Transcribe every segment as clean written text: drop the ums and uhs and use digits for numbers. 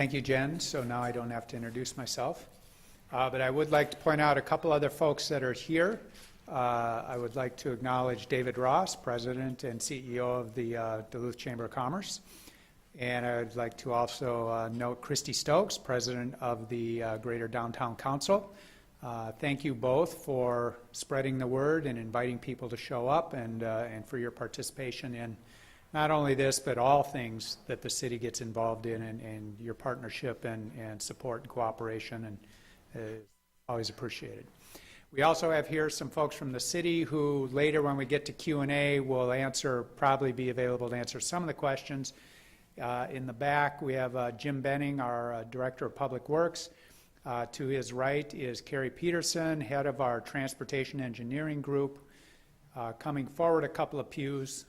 Thank you, Jen. So now I don't have to introduce myself. But I would like to point out a couple other folks that are here. I would like to acknowledge David Ross, President and CEO of the Duluth Chamber of Commerce. And I would like to also note Christy Stokes, President of the Greater Downtown Council. Thank you both for spreading the word and inviting people to show up and for your participation in not only this, but all things that the city gets involved in and your partnership and support and cooperation and always appreciated. We also have here some folks from the city who later when we get to Q&A will probably be available to answer some of the questions. In the back we have Jim Benning, our Director of Public Works. To his right is Carrie Peterson, head of our Transportation Engineering Group. Coming forward a couple of pews,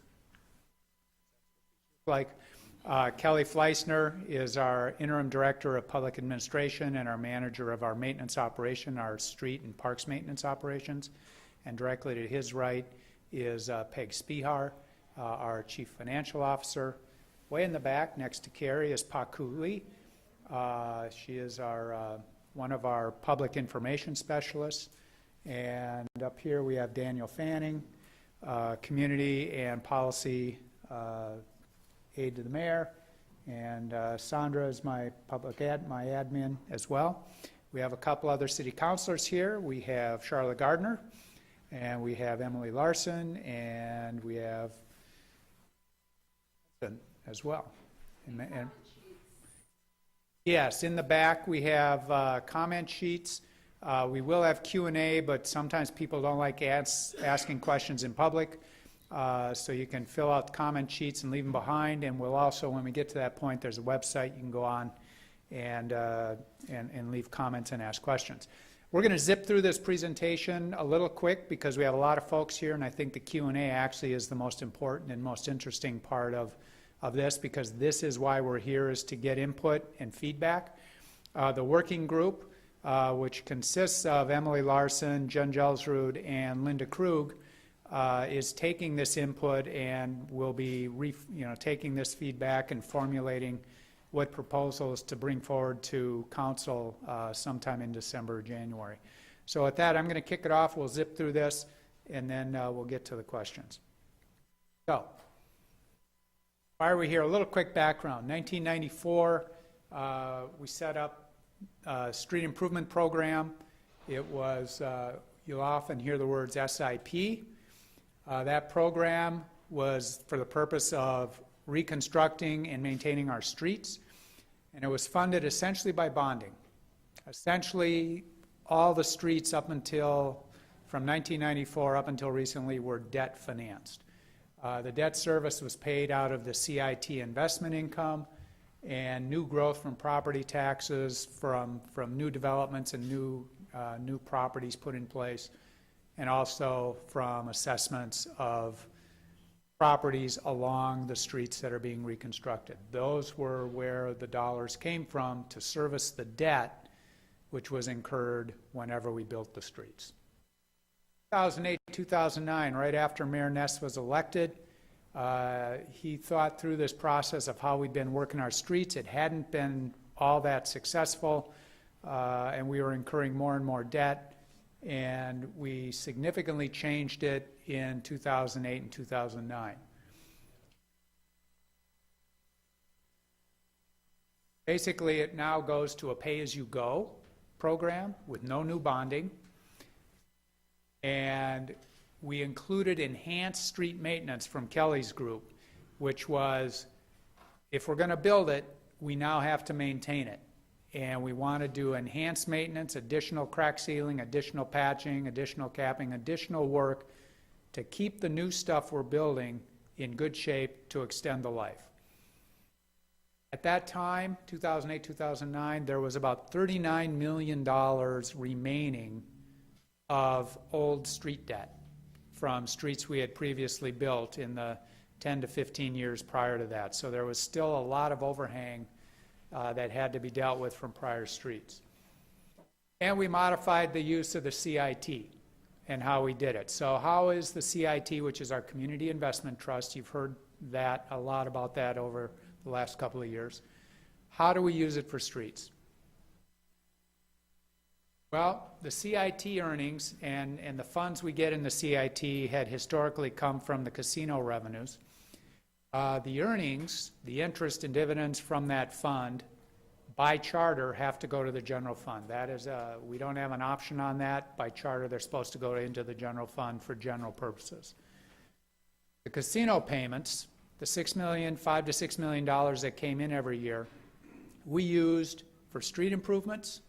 Kelly Fleissner is our Interim Director of Public Administration and our Manager of our Maintenance Operation, our Street and Parks Maintenance Operations. And directly to his right is Peg Spihar, our Chief Financial Officer. Way in the back next to Carrie is Paku Lee. She is one of our Public Information Specialists. And up here we have Daniel Fanning, Community and Policy aide to the mayor, and Sandra is my admin as well. We have a couple other city councilors here. We have Charlotte Gardner, and we have Emily Larson, and we have as well. And yes, in the back we have comment sheets. We will have Q&A, but sometimes people don't like asking questions in public. So you can fill out the comment sheets and leave them behind, and we'll also, when we get to that point, there's a website you can go on and leave comments and ask questions. We're going to zip through this presentation a little quick because we have a lot of folks here, and I think the Q&A actually is the most important and most interesting part of this, because this is why we're here, is to get input and feedback. The working group, which consists of Emily Larson, Jen Gelsrud, and Linda Krug, is taking this input and will be taking this feedback and formulating what proposals to bring forward to council sometime in December or January. So with that, I'm going to kick it off. We'll zip through this, and then we'll get to the questions. So, why are we here? A little quick background. 1994, we set up a street improvement program. It was, you'll often hear the words SIP. That program was for the purpose of reconstructing and maintaining our streets, and it was funded essentially by bonding. Essentially, all the streets from 1994 up until recently were debt financed. The debt service was paid out of the CIT investment income and new growth from property taxes from new developments and new properties put in place, and also from assessments of properties along the streets that are being reconstructed. Those were where the dollars came from to service the debt which was incurred whenever we built the streets. 2008, 2009, right after Mayor Ness was elected, he thought through this process of how we'd been working our streets. It hadn't been all that successful, and we were incurring more and more debt. And we significantly changed it in 2008 and 2009. Basically, it now goes to a pay-as-you-go program with no new bonding. And we included enhanced street maintenance from Kelly's group, which was, if we're going to build it, we now have to maintain it. And we want to do enhanced maintenance, additional crack sealing, additional patching, additional capping, additional work to keep the new stuff we're building in good shape to extend the life. At that time, 2008, 2009, there was about $39 million remaining of old street debt from streets we had previously built in the 10 to 15 years prior to that. So there was still a lot of overhang that had to be dealt with from prior streets. And we modified the use of the CIT and how we did it. So how is the CIT, which is our Community Investment Trust, you've heard that a lot about that over the last couple of years. How do we use it for streets? Well, the CIT earnings and the funds we get in the CIT had historically come from the casino revenues. The earnings, the interest and dividends from that fund, by charter, have to go to the general fund. That is, we don't have an option on that. By charter, they're supposed to go into the general fund for general purposes. The casino payments, the $5 to $6 million that came in every year, we used for street improvements,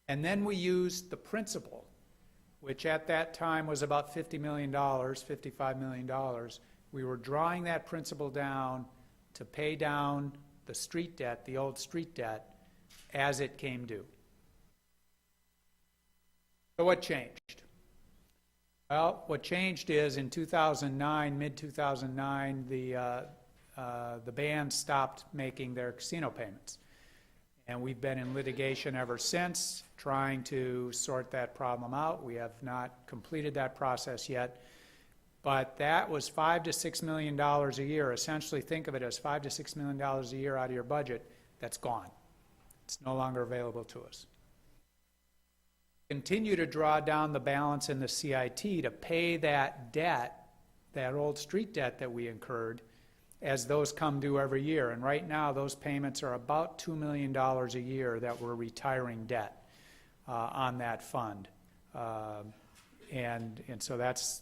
and then we used the principal, which at that time was about $50 million, $55 million. We were drawing that principal down to pay down the street debt, the old street debt, as it came due. So what changed? Well, what changed is in 2009, mid-2009, the band stopped making their casino payments. And we've been in litigation ever since, trying to sort that problem out. We have not completed that process yet. But that was $5 to $6 million a year. Essentially, think of it as $5 to $6 million a year out of your budget. That's gone. It's no longer available to us. Continue to draw down the balance in the CIT to pay that debt, that old street debt that we incurred, as those come due every year. And right now, those payments are about $2 million a year that we're retiring debt on that fund. And so that's,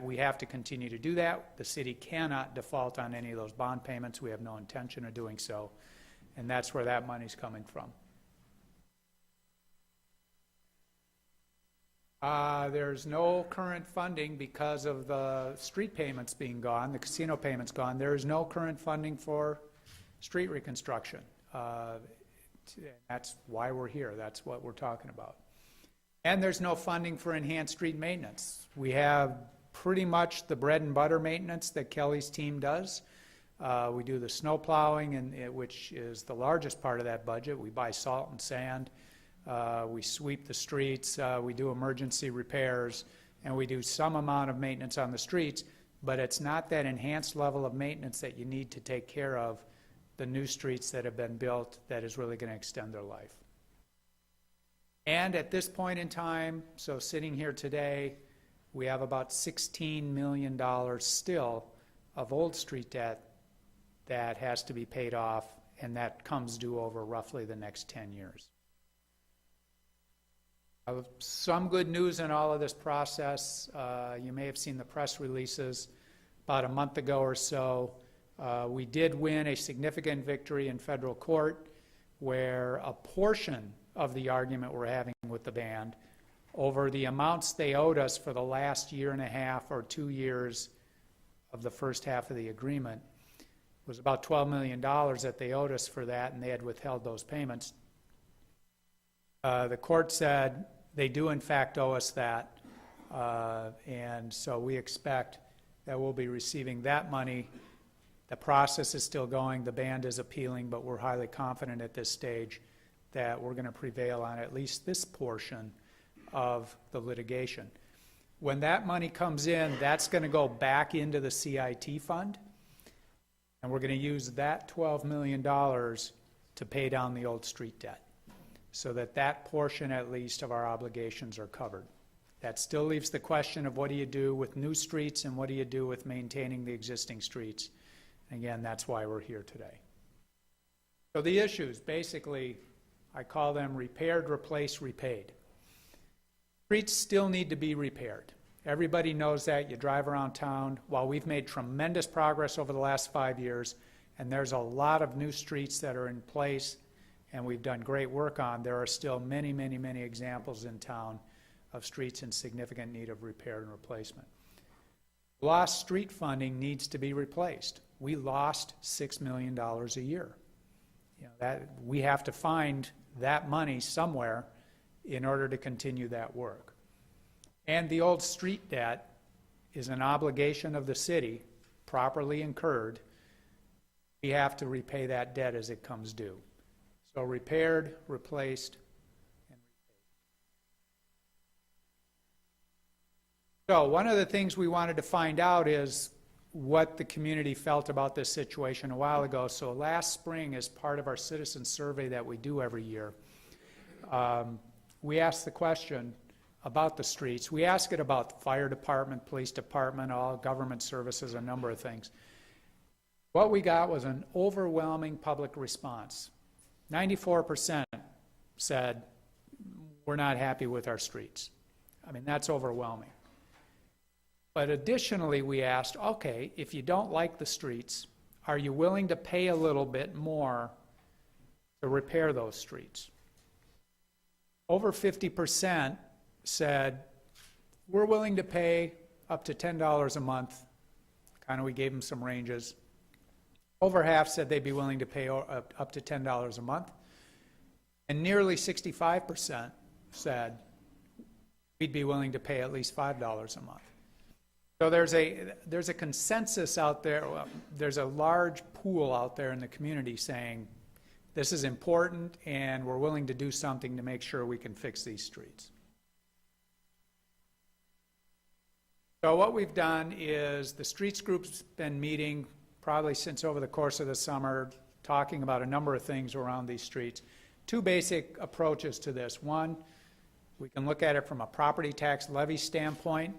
we have to continue to do that. The city cannot default on any of those bond payments. We have no intention of doing so. And that's where that money's coming from. There's no current funding because of the street payments being gone, the casino payments gone. There is no current funding for street reconstruction. That's why we're here. That's what we're talking about. And there's no funding for enhanced street maintenance. We have pretty much the bread and butter maintenance that Kelly's team does. We do the snow plowing, which is the largest part of that budget. We buy salt and sand. We sweep the streets, we do emergency repairs, and we do some amount of maintenance on the streets, but it's not that enhanced level of maintenance that you need to take care of the new streets that have been built that is really going to extend their life. And at this point in time, so sitting here today, we have about $16 million still of old street debt that has to be paid off, and that comes due over roughly the next 10 years. Some good news in all of this process. You may have seen the press releases about a month ago or so. We did win a significant victory in federal court where a portion of the argument we're having with the band over the amounts they owed us for the last year and a half or 2 years of the first half of the agreement was about $12 million that they owed us for that, and they had withheld those payments. The court said they do in fact owe us that, and so we expect that we'll be receiving that money. The process is still going, the band is appealing, but we're highly confident at this stage that we're going to prevail on at least this portion of the litigation. When that money comes in, that's going to go back into the CIT fund, and we're going to use that $12 million to pay down the old street debt, so that that portion at least of our obligations are covered. That still leaves the question of what do you do with new streets and what do you do with maintaining the existing streets. Again, that's why we're here today. So the issues, basically, I call them repaired, replaced, repaid. Streets still need to be repaired. Everybody knows that. You drive around town. While we've made tremendous progress over the last 5 years, and there's a lot of new streets that are in place and we've done great work on, there are still many, many, many examples in town of streets in significant need of repair and replacement. Lost street funding needs to be replaced. We lost $6 million a year. That we have to find that money somewhere in order to continue that work. And the old street debt is an obligation of the city, properly incurred. We have to repay that debt as it comes due. So repaired, replaced, and repaid. So one of the things we wanted to find out is what the community felt about this situation a while ago. So last spring, as part of our citizen survey that we do every year, we asked the question about the streets. We ask it about the fire department, police department, all government services, a number of things. What we got was an overwhelming public response. 94% said, we're not happy with our streets. I mean, that's overwhelming. But additionally, we asked, okay, if you don't like the streets, are you willing to pay a little bit more to repair those streets? Over 50% said, we're willing to pay up to $10 a month. Kind of, we gave them some ranges. Over half said they'd be willing to pay up to $10 a month. And nearly 65% said we'd be willing to pay at least $5 a month. So there's a consensus out there. There's a large pool out there in the community saying this is important and we're willing to do something to make sure we can fix these streets. So what we've done is the streets group's been meeting probably since over the course of the summer, talking about a number of things around these streets. Two basic approaches to this. One, we can look at it from a property tax levy standpoint,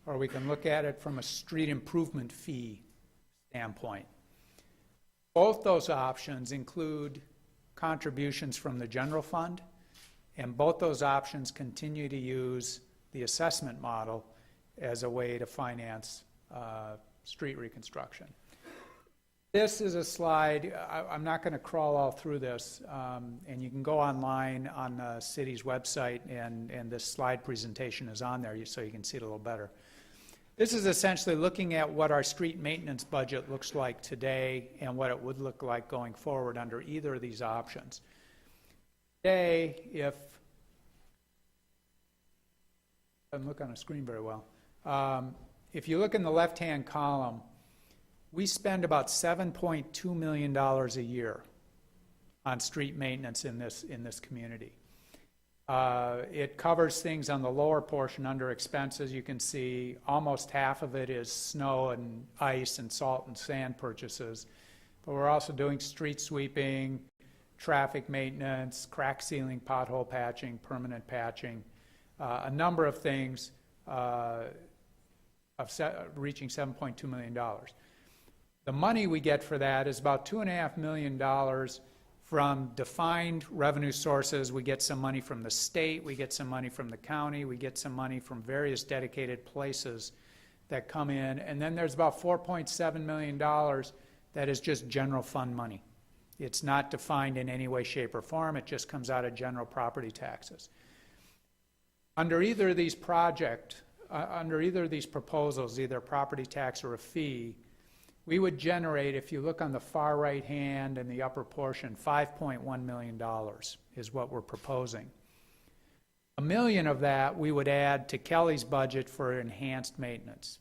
or we can look at it from a street improvement fee standpoint. Both those options include contributions from the general fund, and both those options continue to use the assessment model as a way to finance street reconstruction. This is a slide. I'm not going to crawl all through this, and you can go online on the city's website, and this slide presentation is on there so you can see it a little better. This is essentially looking at what our street maintenance budget looks like today and what it would look like going forward under either of these options. Today, if I don't look on a screen very well, if you look in the left-hand column, we spend about $7.2 million a year on street maintenance in this community. It covers things on the lower portion under expenses. You can see almost half of it is snow and ice and salt and sand purchases. But we're also doing street sweeping, traffic maintenance, crack sealing, pothole patching, permanent patching, a number of things reaching $7.2 million. The money we get for that is about $2.5 million from defined revenue sources. We get some money from the state, we get some money from the county, we get some money from various dedicated places that come in, and then there's about $4.7 million that is just general fund money. It's not defined in any way, shape, or form. It just comes out of general property taxes. Under either of these proposals, either a property tax or a fee, we would generate, if you look on the far right hand and the upper portion, $5.1 million is what we're proposing. $1 million of that we would add to Kelly's budget for enhanced maintenance.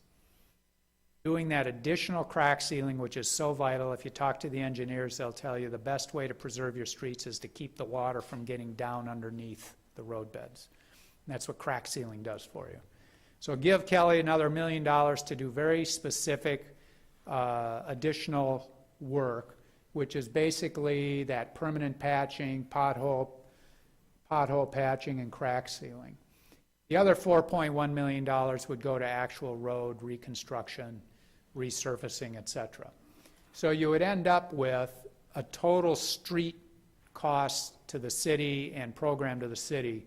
Doing that additional crack sealing, which is so vital. If you talk to the engineers, they'll tell you the best way to preserve your streets is to keep the water from getting down underneath the road beds. And that's what crack sealing does for you. So give Kelly another $1 million to do very specific additional work, which is basically that permanent patching, pothole patching, and crack sealing. The other $4.1 million would go to actual road reconstruction, resurfacing, etc. So you would end up with a total street cost to the city and program to the city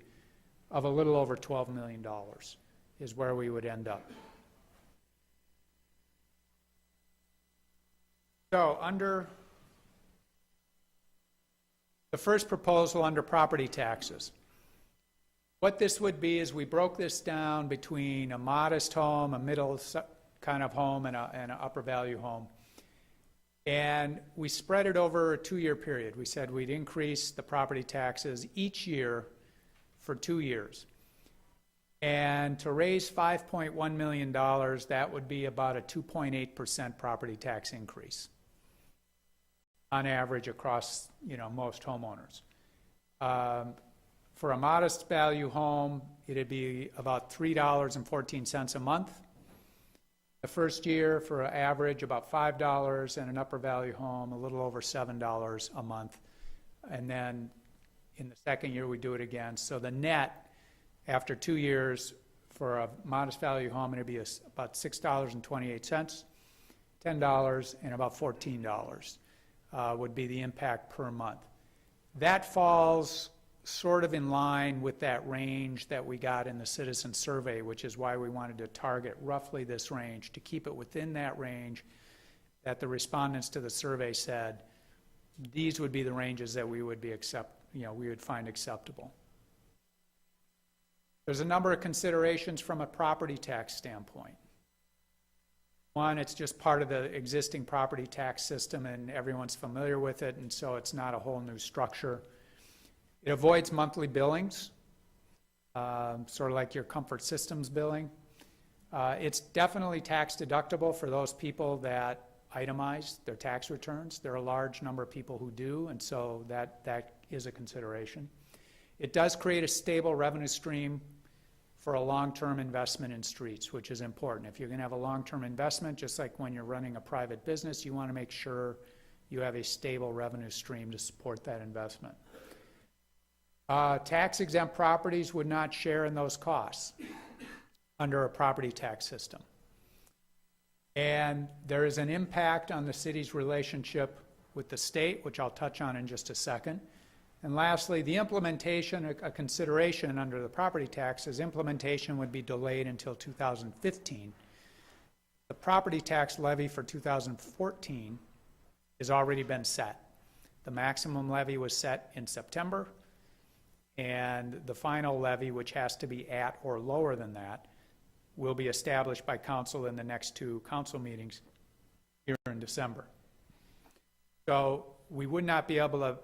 of a little over $12 million is where we would end up. So under the first proposal under property taxes, what this would be is we broke this down between a modest home, a middle kind of home, and an upper value home. And we spread it over a 2-year period. We said we'd increase the property taxes each year for 2 years. And to raise $5.1 million, that would be about a 2.8% property tax increase on average across, most homeowners. For a modest value home, it'd be about $3.14 a month. The first year, for an average, about $5, and an upper value home, a little over $7 a month. And then in the second year, we do it again. So the net, after 2 years, for a modest value home, it'd be about $6.28, $10, and about $14 would be the impact per month. That falls sort of in line with that range that we got in the citizen survey, which is why we wanted to target roughly this range, to keep it within that range that the respondents to the survey said these would be the ranges that we would be we would find acceptable. There's a number of considerations from a property tax standpoint. One, it's just part of the existing property tax system and everyone's familiar with it, and so it's not a whole new structure. It avoids monthly billings, sort of like your comfort systems billing. It's definitely tax deductible for those people that itemize their tax returns. There are a large number of people who do, and so that is a consideration. It does create a stable revenue stream for a long-term investment in streets, which is important. If you're going to have a long-term investment, just like when you're running a private business, you want to make sure you have a stable revenue stream to support that investment. Tax-exempt properties would not share in those costs under a property tax system. And there is an impact on the city's relationship with the state, which I'll touch on in just a second. And lastly, the implementation, a consideration under the property taxes, implementation would be delayed until 2015. The property tax levy for 2014 has already been set. The maximum levy was set in September, and the final levy, which has to be at or lower than that, will be established by council in the next 2 council meetings here in December. So we would not be able to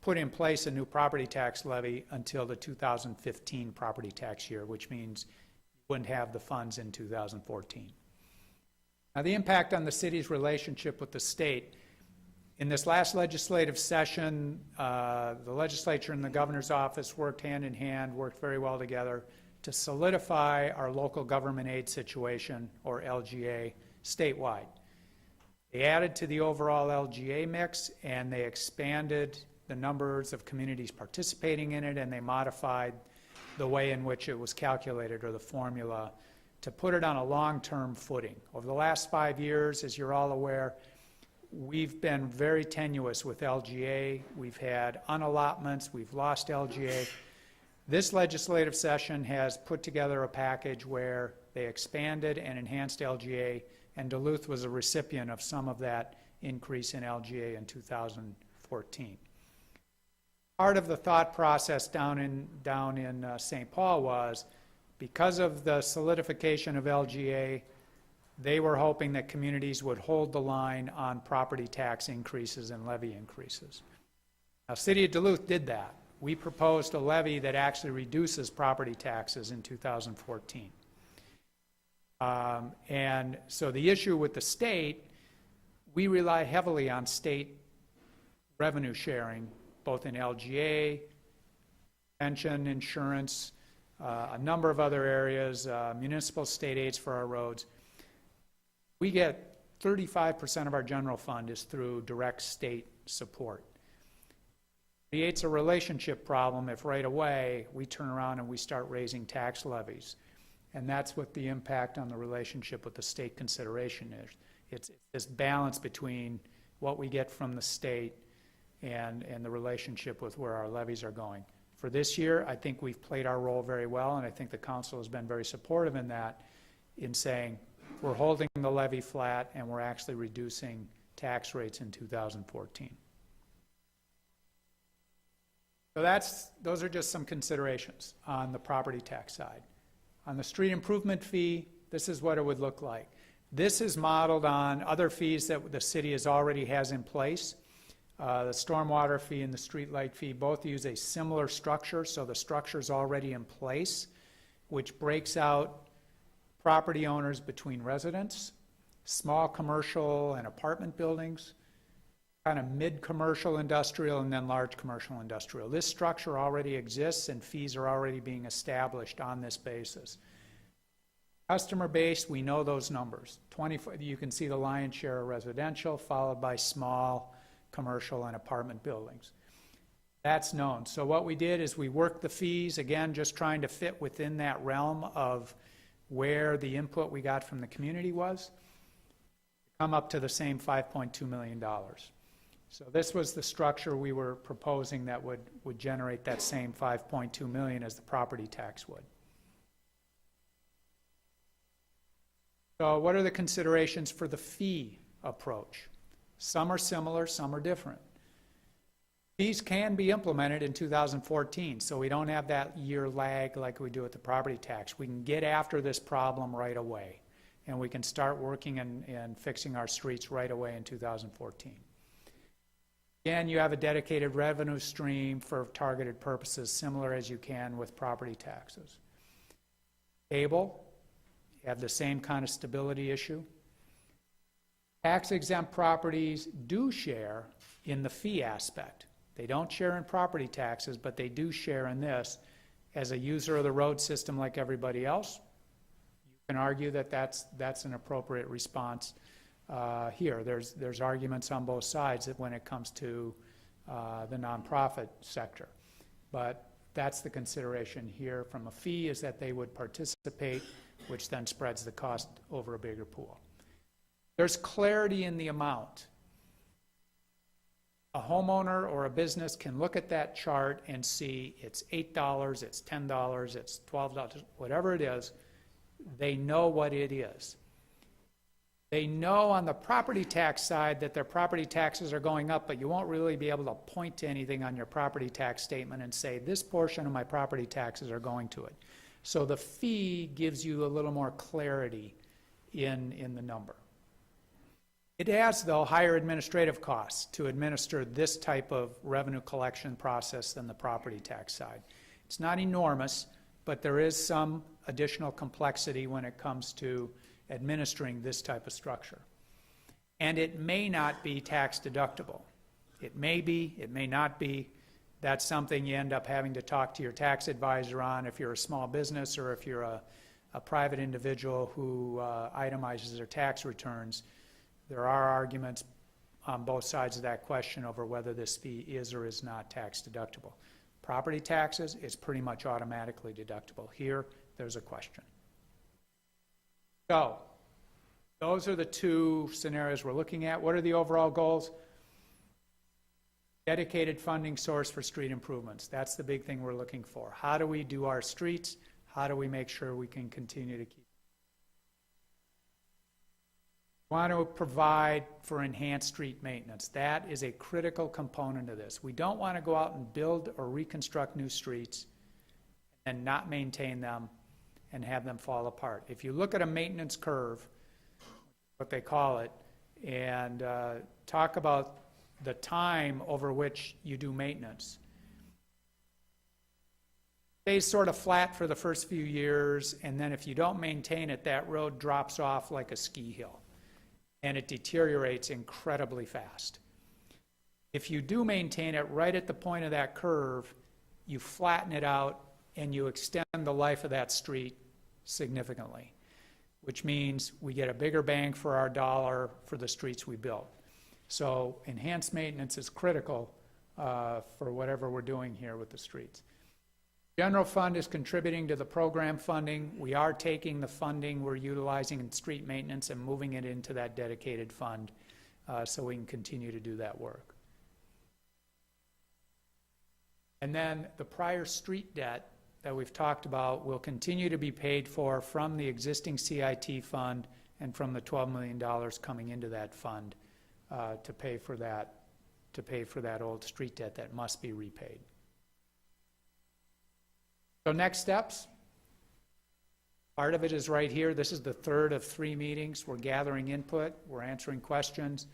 put in place a new property tax levy until the 2015 property tax year, which means you wouldn't have the funds in 2014. Now, the impact on the city's relationship with the state. In this last legislative session, the legislature and the governor's office worked hand in hand, worked very well together to solidify our local government aid situation, or LGA, statewide. They added to the overall LGA mix, and they expanded the numbers of communities participating in it, and they modified the way in which it was calculated, or the formula, to put it on a long-term footing. Over the last 5 years, as you're all aware, we've been very tenuous with LGA. We've had unallotments. We've lost LGA. This legislative session has put together a package where they expanded and enhanced LGA, and Duluth was a recipient of some of that increase in LGA in 2014. Part of the thought process down in St. Paul was, because of the solidification of LGA, they were hoping that communities would hold the line on property tax increases and levy increases. Now, City of Duluth did that. We proposed a levy that actually reduces property taxes in 2014. And so the issue with the state, we rely heavily on state revenue sharing, both in LGA, pension, insurance, a number of other areas, municipal state aids for our roads. We get 35% of our general fund is through direct state support. It creates a relationship problem if right away we turn around and we start raising tax levies. And that's what the impact on the relationship with the state consideration is. It's this balance between what we get from the state and the relationship with where our levies are going. For this year, I think we've played our role very well, and I think the council has been very supportive in that, in saying we're holding the levy flat and we're actually reducing tax rates in 2014. So those are just some considerations on the property tax side. On the street improvement fee, this is what it would look like. This is modeled on other fees that the city already has in place. The stormwater fee and the street light fee both use a similar structure, so the structure is already in place, which breaks out property owners between residents, small commercial and apartment buildings, kind of mid-commercial industrial, and then large commercial industrial. This structure already exists, and fees are already being established on this basis. Customer base, we know those numbers. You can see the lion's share of residential, followed by small commercial and apartment buildings. That's known. So what we did is we worked the fees, again, just trying to fit within that realm of where the input we got from the community was, come up to the same $5.2 million. So this was the structure we were proposing that would generate that same $5.2 million as the property tax would. So what are the considerations for the fee approach? Some are similar, some are different. Fees can be implemented in 2014, so we don't have that year lag like we do with the property tax. We can get after this problem right away, and we can start working and fixing our streets right away in 2014. Again, you have a dedicated revenue stream for targeted purposes, similar as you can with property taxes. Cable, you have the same kind of stability issue. Tax-exempt properties do share in the fee aspect. They don't share in property taxes, but they do share in this. As a user of the road system like everybody else, you can argue that that's an appropriate response here. There's arguments on both sides when it comes to the nonprofit sector. But that's the consideration here from a fee, is that they would participate, which then spreads the cost over a bigger pool. There's clarity in the amount. A homeowner or a business can look at that chart and see it's $8, it's $10, it's $12, whatever it is. They know what it is. They know on the property tax side that their property taxes are going up, but you won't really be able to point to anything on your property tax statement and say, this portion of my property taxes are going to it. So the fee gives you a little more clarity in the number. It has, though, higher administrative costs to administer this type of revenue collection process than the property tax side. It's not enormous, but there is some additional complexity when it comes to administering this type of structure. And it may not be tax deductible. It may be, it may not be. That's something you end up having to talk to your tax advisor on if you're a small business or if you're a private individual who itemizes their tax returns. There are arguments on both sides of that question over whether this fee is or is not tax deductible. Property taxes is pretty much automatically deductible. Here, there's a question. So, those are the two scenarios we're looking at. What are the overall goals? Dedicated funding source for street improvements. That's the big thing we're looking for. How do we do our streets? How do we make sure we can continue to keep? We want to provide for enhanced street maintenance. That is a critical component of this. We don't want to go out and build or reconstruct new streets and not maintain them and have them fall apart. If you look at a maintenance curve, what they call it, and talk about the time over which you do maintenance, it stays sort of flat for the first few years, and then if you don't maintain it, that road drops off like a ski hill, and it deteriorates incredibly fast. If you do maintain it right at the point of that curve, you flatten it out and you extend the life of that street significantly, which means we get a bigger bang for our dollar for the streets we build. So enhanced maintenance is critical for whatever we're doing here with the streets. General fund is contributing to the program funding. We are taking the funding we're utilizing in street maintenance and moving it into that dedicated fund so we can continue to do that work. And then the prior street debt that we've talked about will continue to be paid for from the existing CIT fund and from the $12 million coming into that fund to pay for that old street debt that must be repaid. So next steps, part of it is right here. This is the third of 3 meetings. We're gathering input, we're answering questions.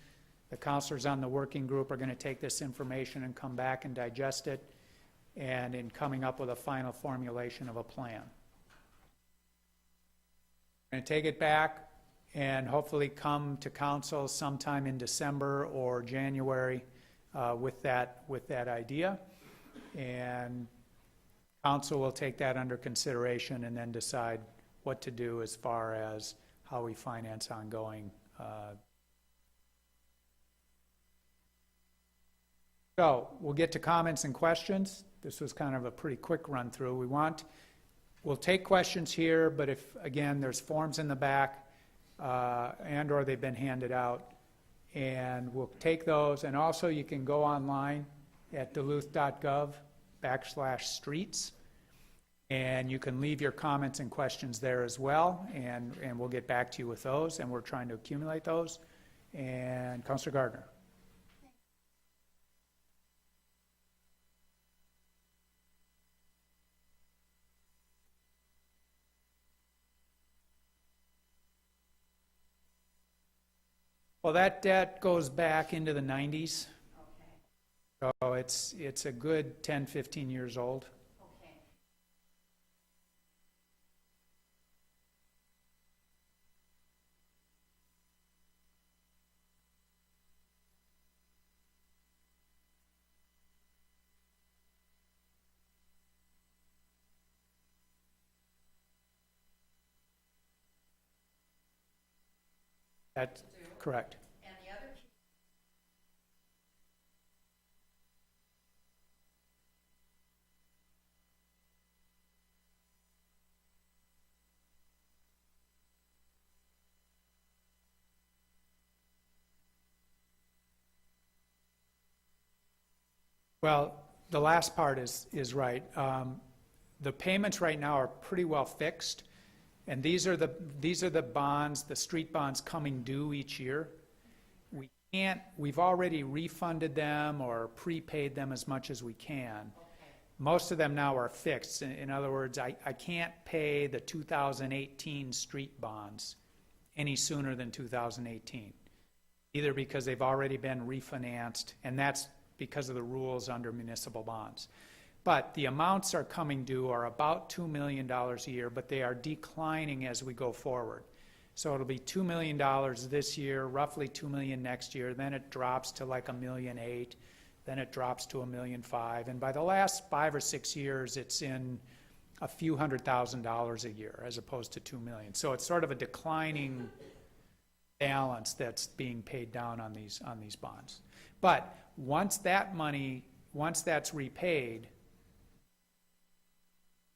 The counselors on the working group are going to take this information and come back and digest it, and in coming up with a final formulation of a plan. We're going to take it back and hopefully come to council sometime in December or January with that idea, and council will take that under consideration and then decide what to do as far as how we finance ongoing. So we'll get to comments and questions. This was kind of a pretty quick run through. We'll take questions here, but if, again, there's forms in the back and or they've been handed out, and we'll take those. And also you can go online at duluth.gov/streets, and you can leave your comments and questions there as well, and we'll get back to you with those, and we're trying to accumulate those. And Councilor Gardner. Well, that debt goes back into the 90s. Okay. So it's a good 10, 15 years old. Okay. That's correct. And the other piece. Well, the last part is right. The payments right now are pretty well fixed, and these are the bonds, the street bonds coming due each year. We've already refunded them or prepaid them as much as we can. Okay. Most of them now are fixed. In other words, I can't pay the 2018 street bonds any sooner than 2018, either because they've already been refinanced, and that's because of the rules under municipal bonds. But the amounts are coming due are about $2 million a year, but they are declining as we go forward. So it'll be $2 million this year, roughly $2 million next year, then it drops to like $1.8 million, then it drops to $1.5 million, and by the last 5 or 6 years, it's in a few $100,000 a year as opposed to $2 million. So it's sort of a declining balance that's being paid down on these bonds. But once that's repaid,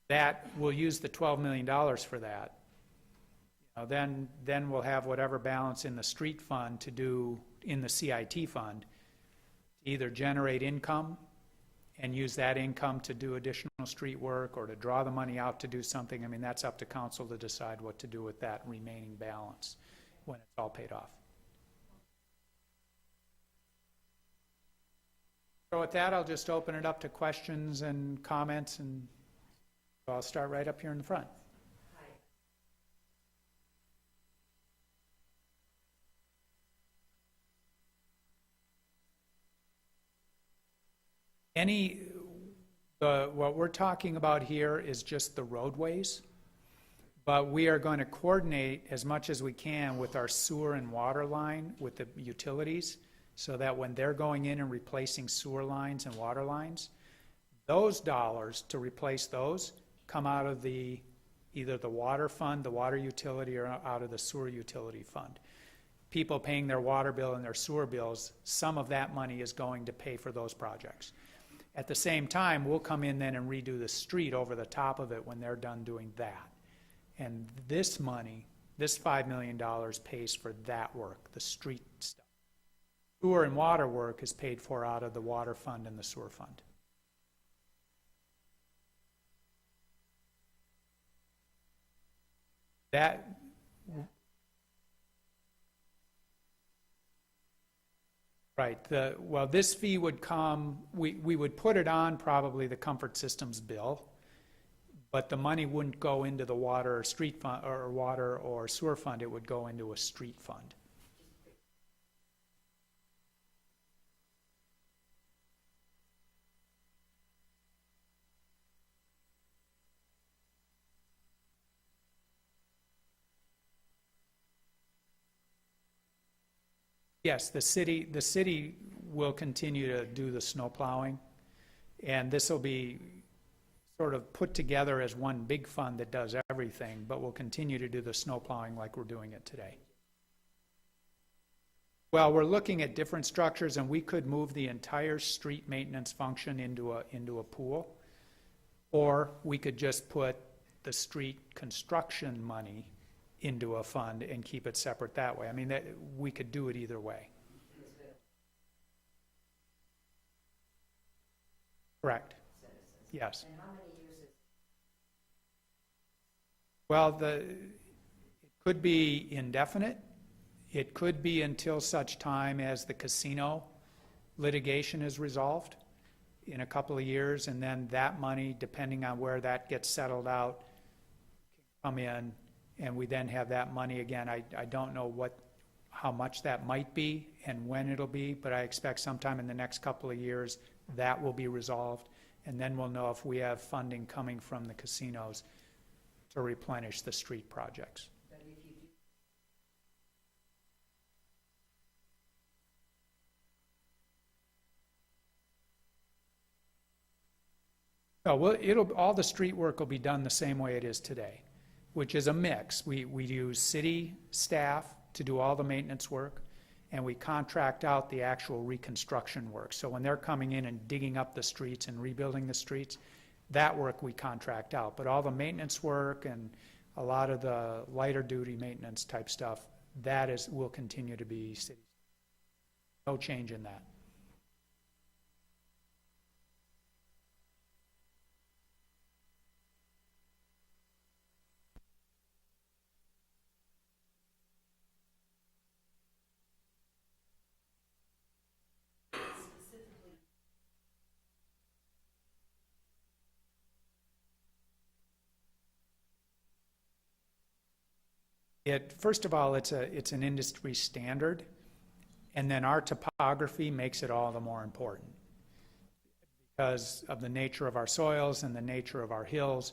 that we'll use the $12 million for that. Then we'll have whatever balance in the street fund to do in the CIT fund, either generate income and use that income to do additional street work or to draw the money out to do something. I mean, that's up to council to decide what to do with that remaining balance when it's all paid off. So with that, I'll just open it up to questions and comments, and I'll start right up here in the front. What we're talking about here is just the roadways, but we are going to coordinate as much as we can with our sewer and water line, with the utilities, so that when they're going in and replacing sewer lines and water lines, those dollars to replace those come out of either the water fund, the water utility, or out of the sewer utility fund. People paying their water bill and their sewer bills, some of that money is going to pay for those projects. At the same time, we'll come in then and redo the street over the top of it when they're done doing that. And this money, this $5 million, pays for that work, the street stuff. Sewer and water work is paid for out of the water fund and the sewer fund. Right. Well, this fee would come, we would put it on probably the comfort systems bill, but the money wouldn't go into the water or street fund or water or sewer fund. It would go into a street fund. Yes, the city will continue to do the snow plowing, and this will be sort of put together as one big fund that does everything, but we'll continue to do the snow plowing like we're doing it today. Well, we're looking at different structures, and we could move the entire street maintenance function into a pool, or we could just put the street construction money into a fund and keep it separate that way. I mean, we could do it either way. Correct. Yes. And how many years is? Well, it could be indefinite. It could be until such time as the casino litigation is resolved in a couple of years, and then that money, depending on where that gets settled out, can come in, and we then have that money again. I don't know how much that might be and when it'll be, but I expect sometime in the next couple of years that will be resolved, and then we'll know if we have funding coming from the casinos to replenish the street projects. But if you do. No, well, all the street work will be done the same way it is today, which is a mix. We use city staff to do all the maintenance work, and we contract out the actual reconstruction work. So when they're coming in and digging up the streets and rebuilding the streets, that work we contract out. But all the maintenance work and a lot of the lighter duty maintenance type stuff, will continue to be city. No change in that. First of all, it's an industry standard, and then our topography makes it all the more important because of the nature of our soils and the nature of our hills,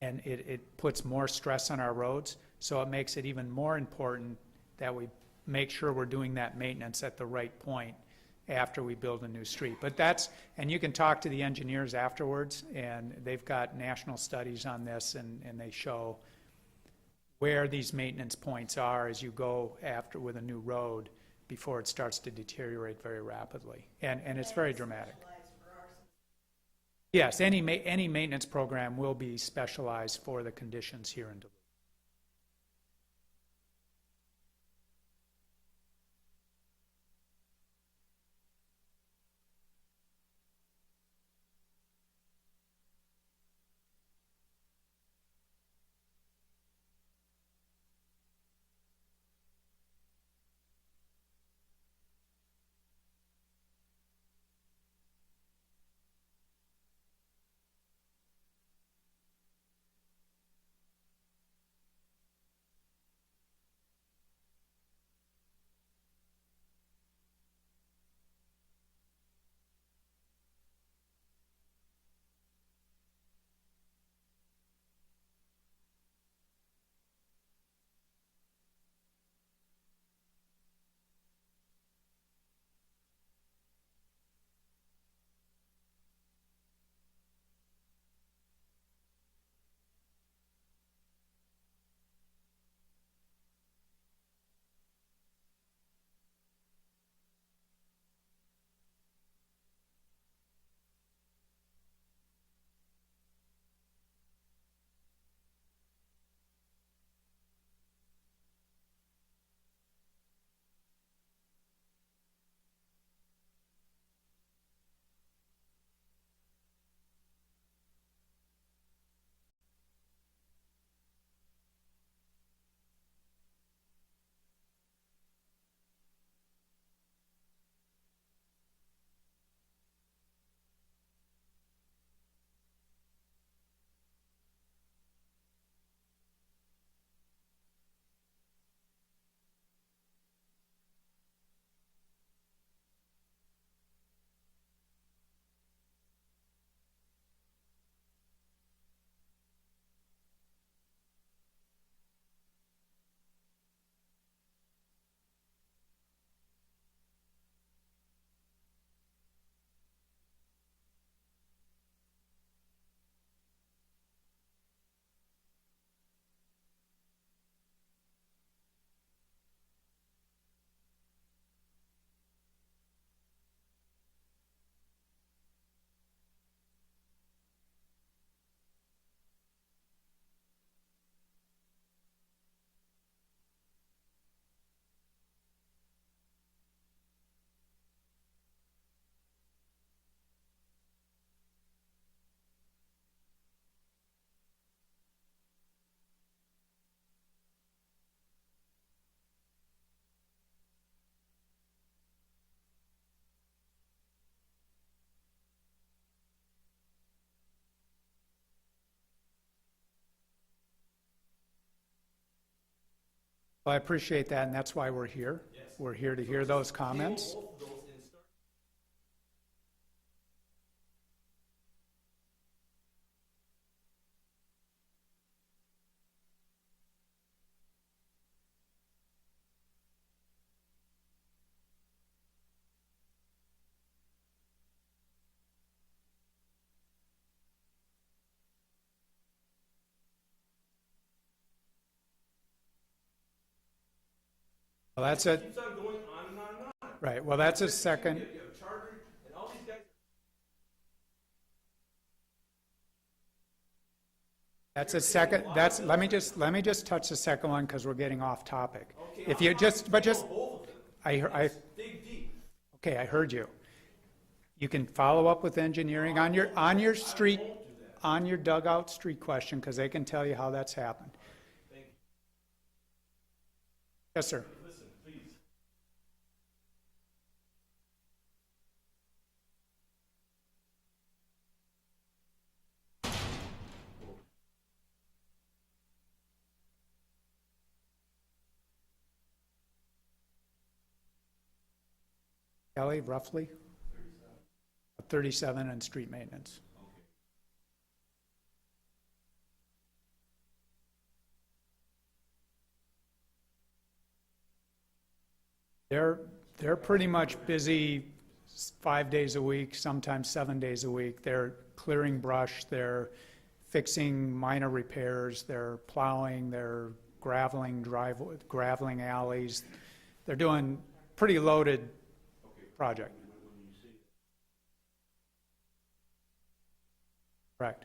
and it puts more stress on our roads, so it makes it even more important that we make sure we're doing that maintenance at the right point after we build a new street. But and you can talk to the engineers afterwards, and they've got national studies on this, and they show where these maintenance points are as you go after with a new road before it starts to deteriorate very rapidly. And it's very dramatic. Yes, any maintenance program will be specialized for the conditions here in Duluth. Well, I appreciate that, and that's why we're here. Yes. We're here to hear those comments. Table both of those and start. Well, that's It it. keeps on going on and on and on. Right, well, that's a second. You have charter and all these guys. That's a second, let me just touch the second one because we're getting off topic. Okay, If you just, but just, both of them. I, Dig deep. okay, I heard you. You can follow up with engineering on your street, on your dugout street question, because they can tell you how that's happened. Thank you. Yes, sir. Listen, please. Kelly, roughly? 37 in street maintenance. They're pretty much busy 5 days a week, sometimes 7 days a week. They're clearing brush, they're fixing minor repairs, they're plowing, they're graveling alleys. They're doing pretty loaded project. Correct.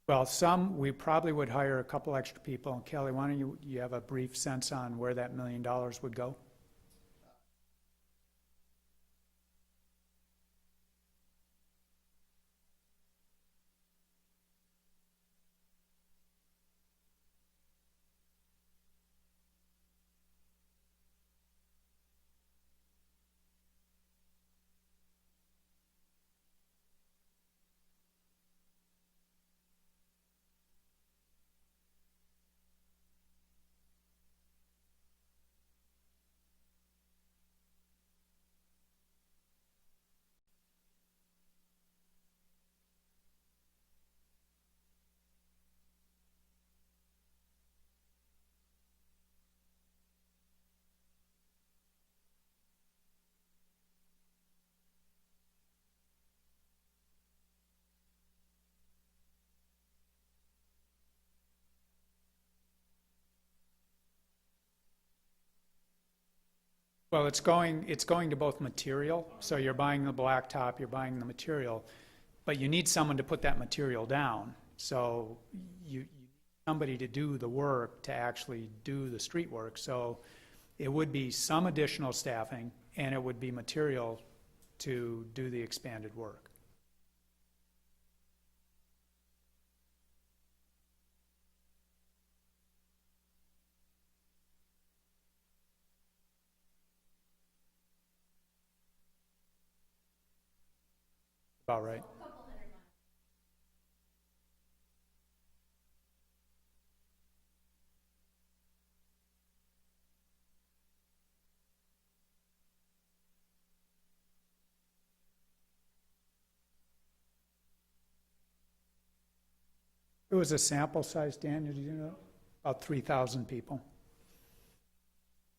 Well, we probably would hire a couple extra people. Kelly, why don't you have a brief sense on where that $1 million would go? Well, it's going to both material, so you're buying the blacktop, you're buying the material, but you need someone to put that material down. So you need somebody to do the work, to actually do the street work. So it would be some additional staffing, and it would be material to do the expanded work. About right. It was a sample size, Dan, did you know? About 3,000 people.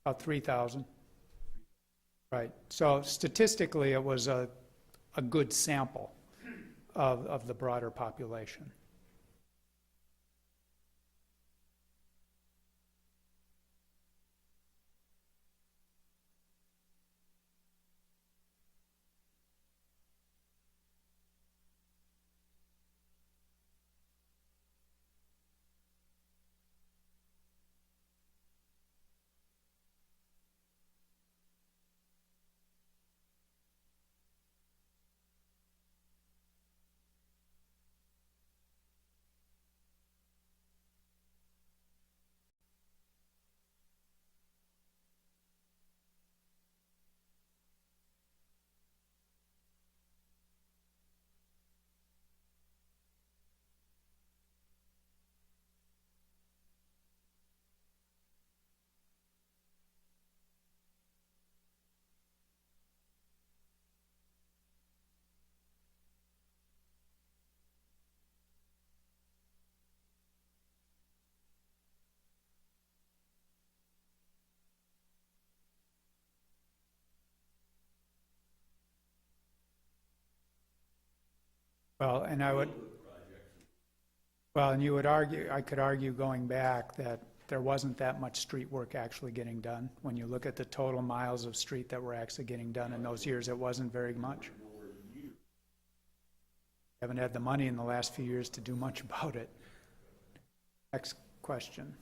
About 3,000. Right. So statistically, it was a good sample of the broader population. Well, and I would, well, and you would argue, I could argue going back that there wasn't that much street work actually getting done. When you look at the total miles of street that were actually getting done in those years, it wasn't very much. Haven't had the money in the last few years to do much about it. Next question.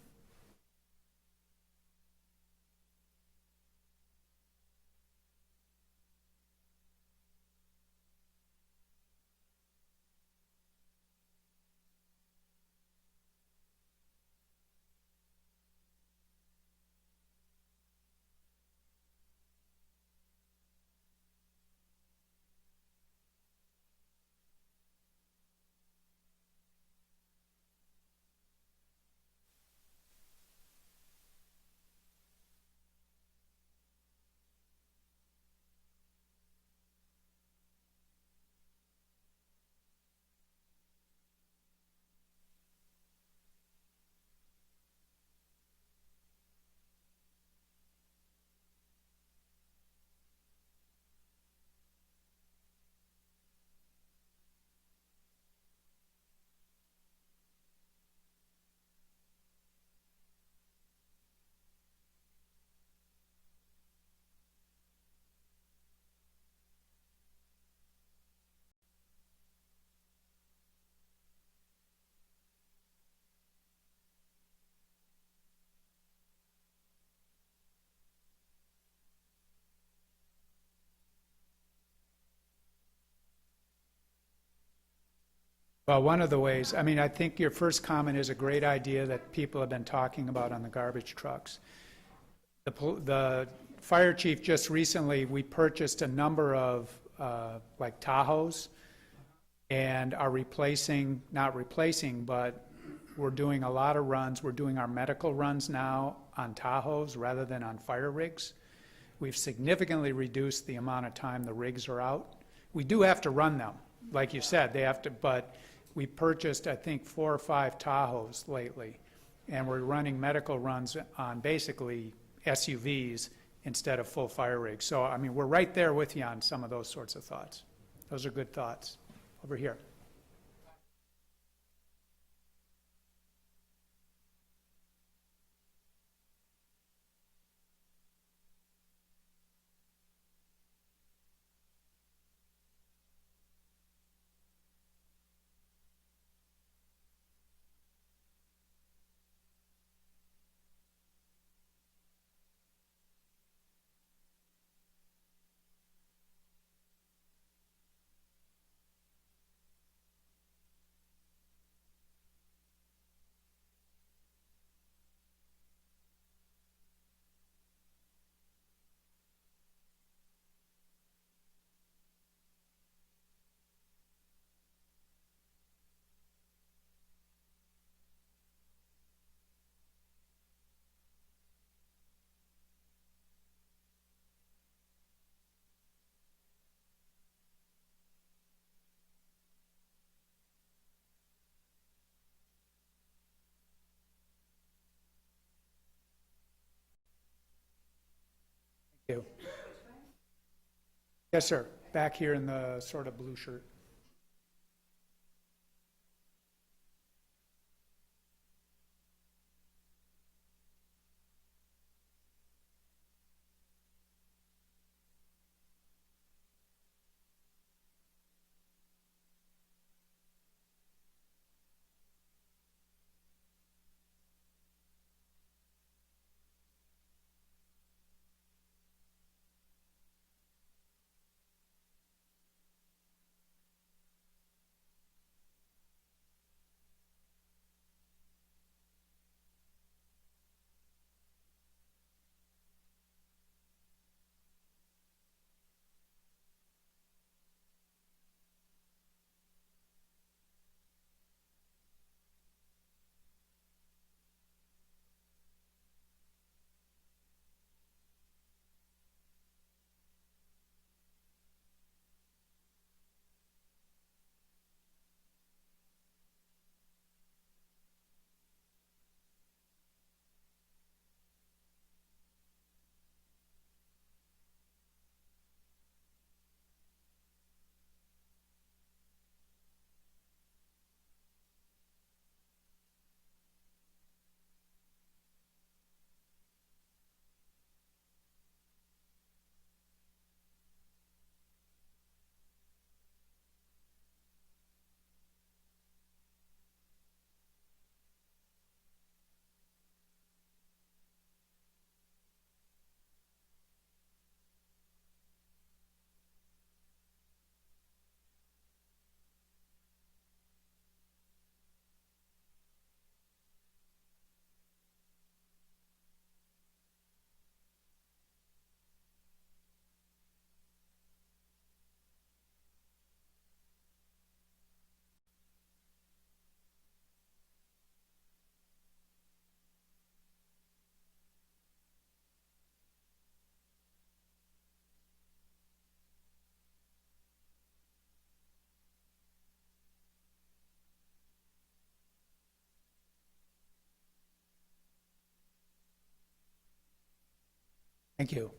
Well, one of the ways, I mean, I think your first comment is a great idea that people have been talking about on the garbage trucks. The fire chief just recently, we purchased a number of like Tahoes and are replacing, not replacing, but we're doing a lot of runs. We're doing our medical runs now on Tahoes rather than on fire rigs. We've significantly reduced the amount of time the rigs are out. We do have to run them, like you said, they have to, but we purchased, I think, 4 or 5 Tahoes lately, and we're running medical runs on basically SUVs instead of full fire rigs. So, I mean, we're right there with you on some of those sorts of thoughts. Those are good thoughts. Over here. Thank you. Yes, sir. Back here in the sort of blue shirt. Thank you.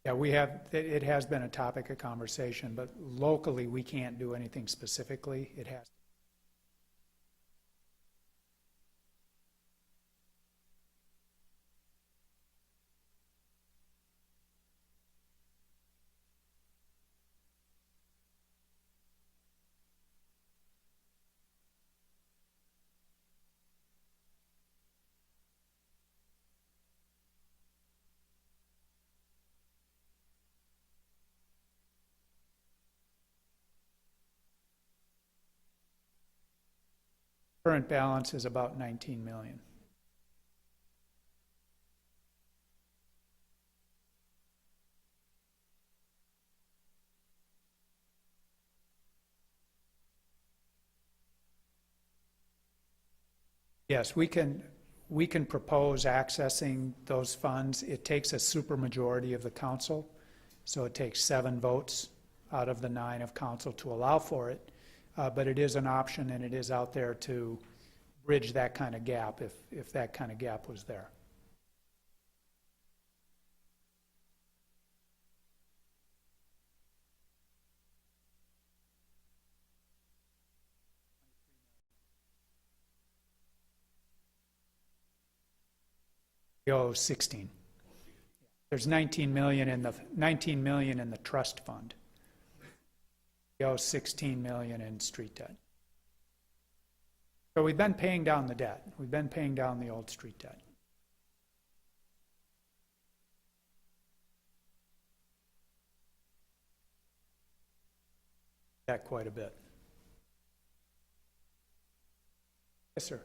Yeah, it has been a topic of conversation, but locally, we can't do anything specifically. It has. Current balance is about 19 million. Yes, we can propose accessing those funds. It takes a supermajority of the council, so it takes 7 votes out of the 9 of council to allow for it. But it is an option, and it is out there to bridge that kind of gap if that kind of gap was there. We owe 16. There's 19 million in the trust fund. We owe 16 million in street debt. So we've been paying down the debt. We've been paying down the old street debt. That quite a bit. Yes, sir.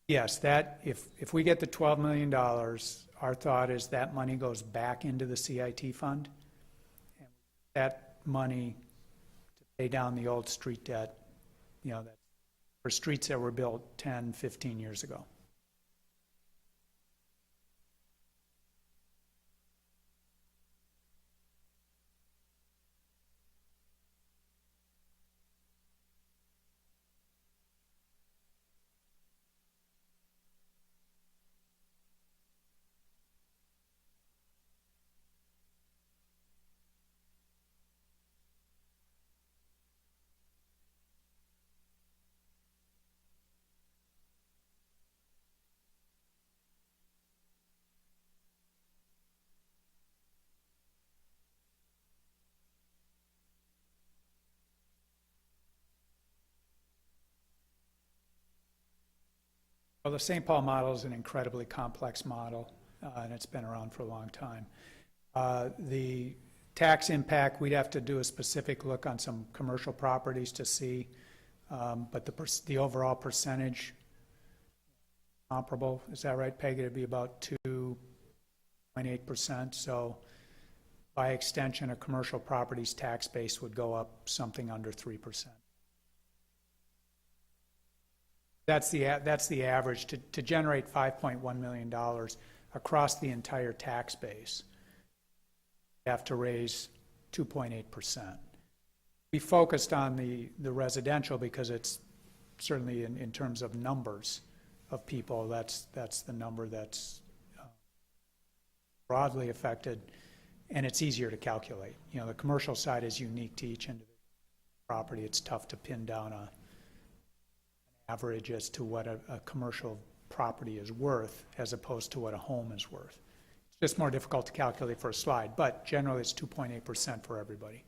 Yes, that if we get the $12 million, our thought is that money goes back into the CIT fund. And that money to pay down the old street debt, that for streets that were built 10, 15 years ago. Well, the St. Paul model is an incredibly complex model, and it's been around for a long time. The tax impact, we'd have to do a specific look on some commercial properties to see, but the overall percentage comparable, is that right, Peg? It'd be about 2.8%. So by extension, a commercial property's tax base would go up something under 3%. That's the average to generate $5.1 million across the entire tax base. You have to raise 2.8%. We focused on the residential because it's certainly in terms of numbers of people, that's the number that's broadly affected, and it's easier to calculate. The commercial side is unique to each individual property. It's tough to pin down an average as to what a commercial property is worth as opposed to what a home is worth. It's just more difficult to calculate for a slide, but generally it's 2.8% for everybody.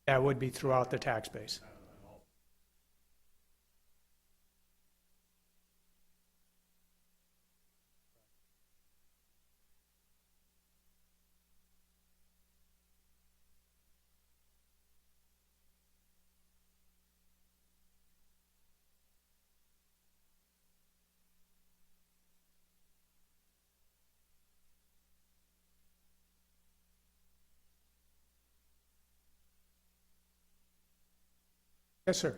That would be throughout the tax base. Yes, sir.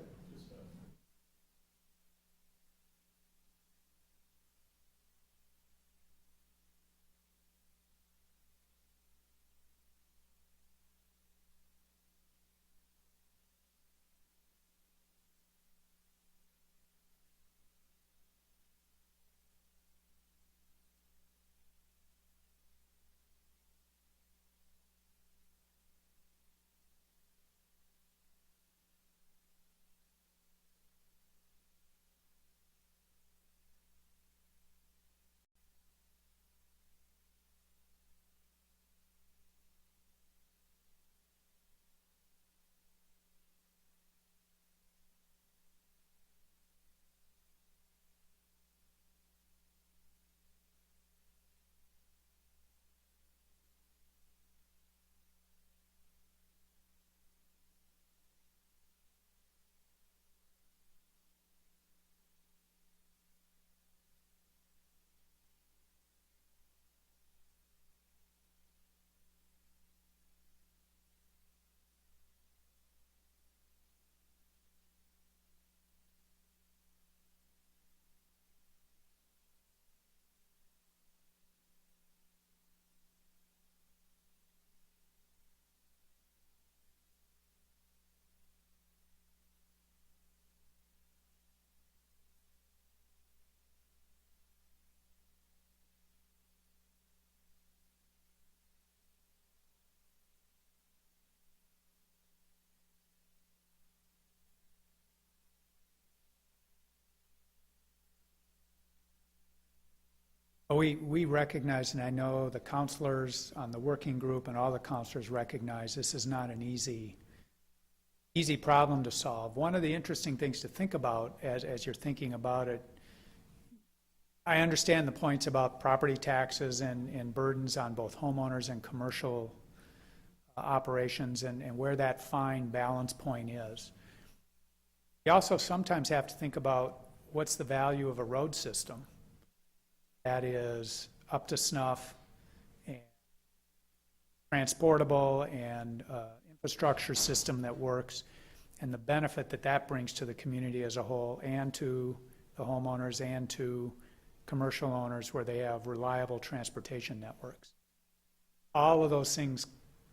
We recognize, and I know the counselors on the working group and all the counselors recognize this is not an easy problem to solve. One of the interesting things to think about as you're thinking about it, I understand the points about property taxes and burdens on both homeowners and commercial operations and where that fine balance point is. You also sometimes have to think about what's the value of a road system that is up to snuff and transportable and infrastructure system that works, and the benefit that that brings to the community as a whole and to the homeowners and to commercial owners where they have reliable transportation networks. All of those things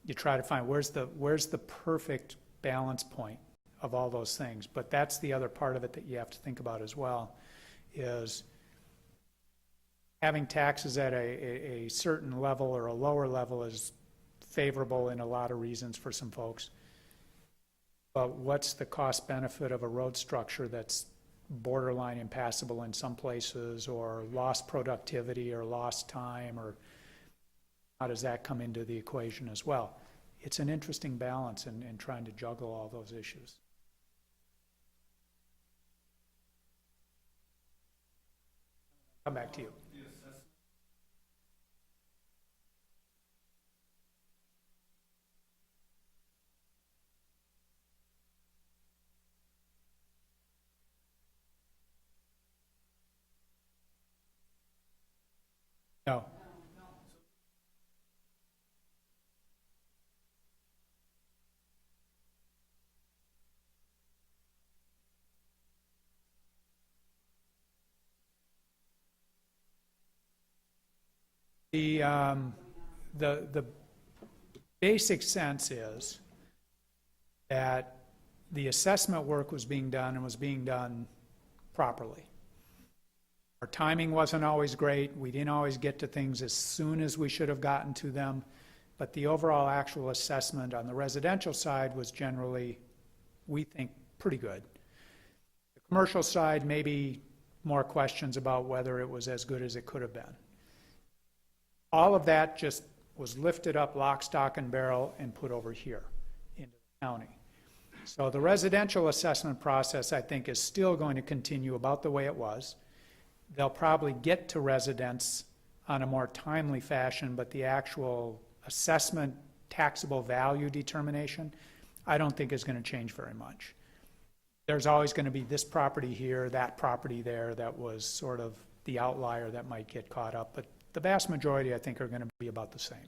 you try to find where's the perfect balance point of all those things. But that's the other part of it that you have to think about as well, is having taxes at a certain level or a lower level is favorable in a lot of reasons for some folks. But what's the cost benefit of a road structure that's borderline impassable in some places, or lost productivity or lost time, or how does that come into the equation as well? It's an interesting balance in trying to juggle all those issues. Come back to you. No. The basic sense is that the assessment work was being done and was being done properly. Our timing wasn't always great. We didn't always get to things as soon as we should have gotten to them, but the overall actual assessment on the residential side was generally, we think, pretty good. The commercial side, maybe more questions about whether it was as good as it could have been. All of that just was lifted up lock, stock, and barrel and put over here into the county. So the residential assessment process, I think, is still going to continue about the way it was. They'll probably get to residents on a more timely fashion, but the actual assessment taxable value determination, I don't think is going to change very much. There's always going to be this property here, that property there, that was sort of the outlier that might get caught up, but the vast majority, I think, are going to be about the same.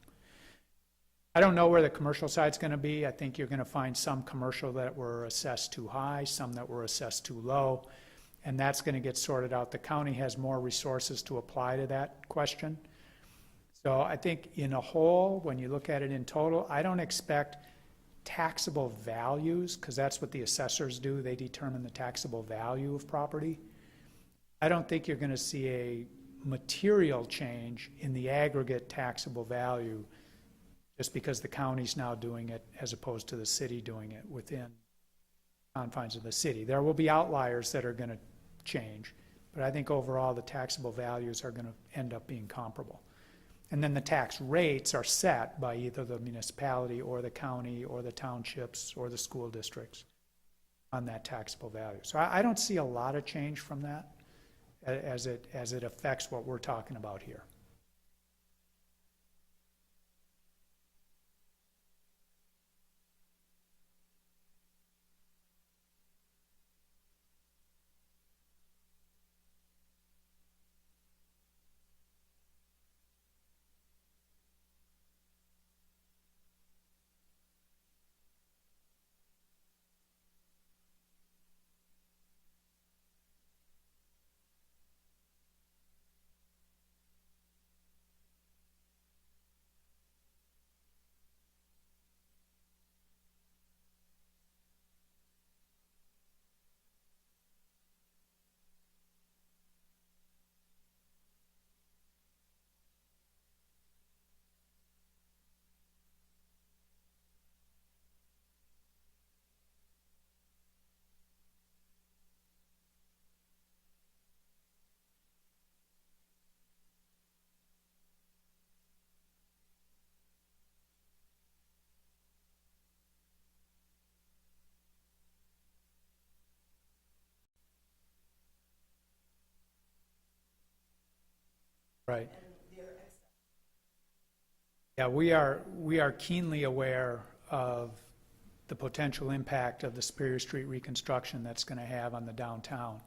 I don't know where the commercial side's going to be. I think you're going to find some commercial that were assessed too high, some that were assessed too low, and that's going to get sorted out. The county has more resources to apply to that question. So I think in a whole, when you look at it in total, I don't expect taxable values, because that's what the assessors do. They determine the taxable value of property. I don't think you're going to see a material change in the aggregate taxable value just because the county's now doing it as opposed to the city doing it within confines of the city. There will be outliers that are going to change, but I think overall the taxable values are going to end up being comparable. And then the tax rates are set by either the municipality or the county or the townships or the school districts on that taxable value. So I don't see a lot of change from that as it affects what we're talking about here. Right. and their excess. Yeah, we are keenly aware of the potential impact of the Superior Street reconstruction that's going to have on the downtown.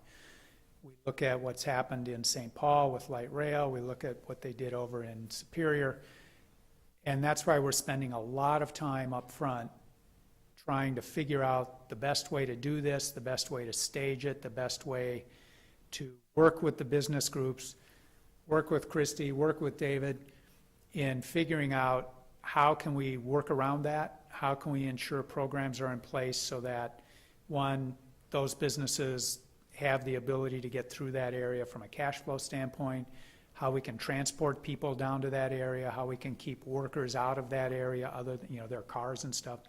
We look at what's happened in St. Paul with light rail. We look at what they did over in Superior. And that's why we're spending a lot of time up front trying to figure out the best way to do this, the best way to stage it, the best way to work with the business groups, work with Christy, work with David in figuring out how can we work around that, how can we ensure programs are in place so that, one, those businesses have the ability to get through that area from a cash flow standpoint, how we can transport people down to that area, how we can keep workers out of that area other than, their cars and stuff.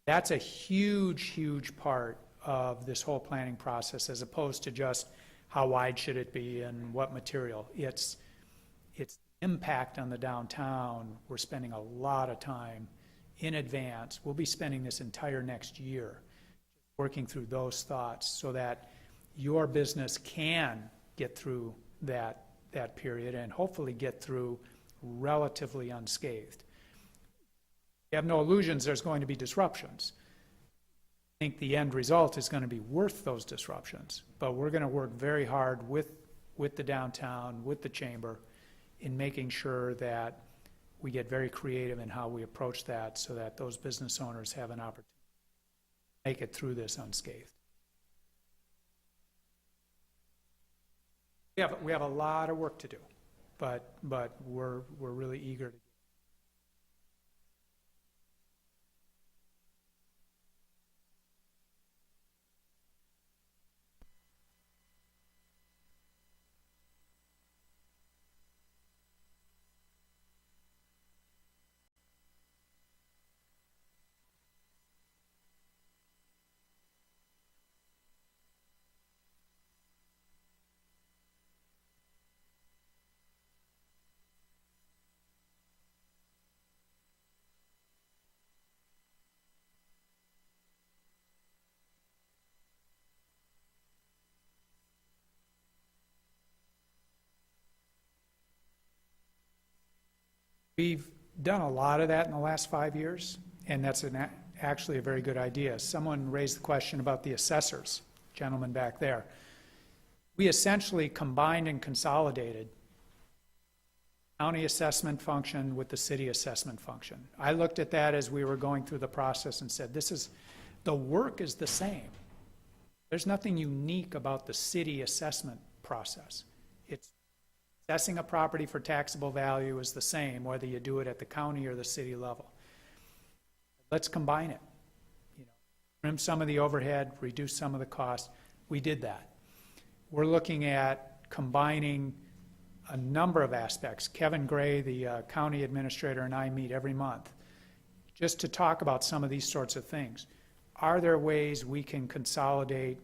That's a huge, huge part of this whole planning process, as opposed to just how wide should it be and what material. It's impact on the downtown. We're spending a lot of time in advance. We'll be spending this entire next year working through those thoughts so that your business can get through that period and hopefully get through relatively unscathed. You have no illusions there's going to be disruptions. I think the end result is going to be worth those disruptions, but we're going to work very hard with the downtown, with the chamber, in making sure that we get very creative in how we approach that so that those business owners have an opportunity to make it through this unscathed. We have a lot of work to do, but we're really eager to. We've done a lot of that in the last 5 years, and that's actually a very good idea. Someone raised the question about the assessors, gentleman back there. We essentially combined and consolidated county assessment function with the city assessment function. I looked at that as we were going through the process and said, the work is the same. There's nothing unique about the city assessment process. It's assessing a property for taxable value is the same, whether you do it at the county or the city level. Let's combine it. Trim some of the overhead, reduce some of the cost. We did that. We're looking at combining a number of aspects. Kevin Gray, the county administrator, and I meet every month just to talk about some of these sorts of things. Are there ways we can consolidate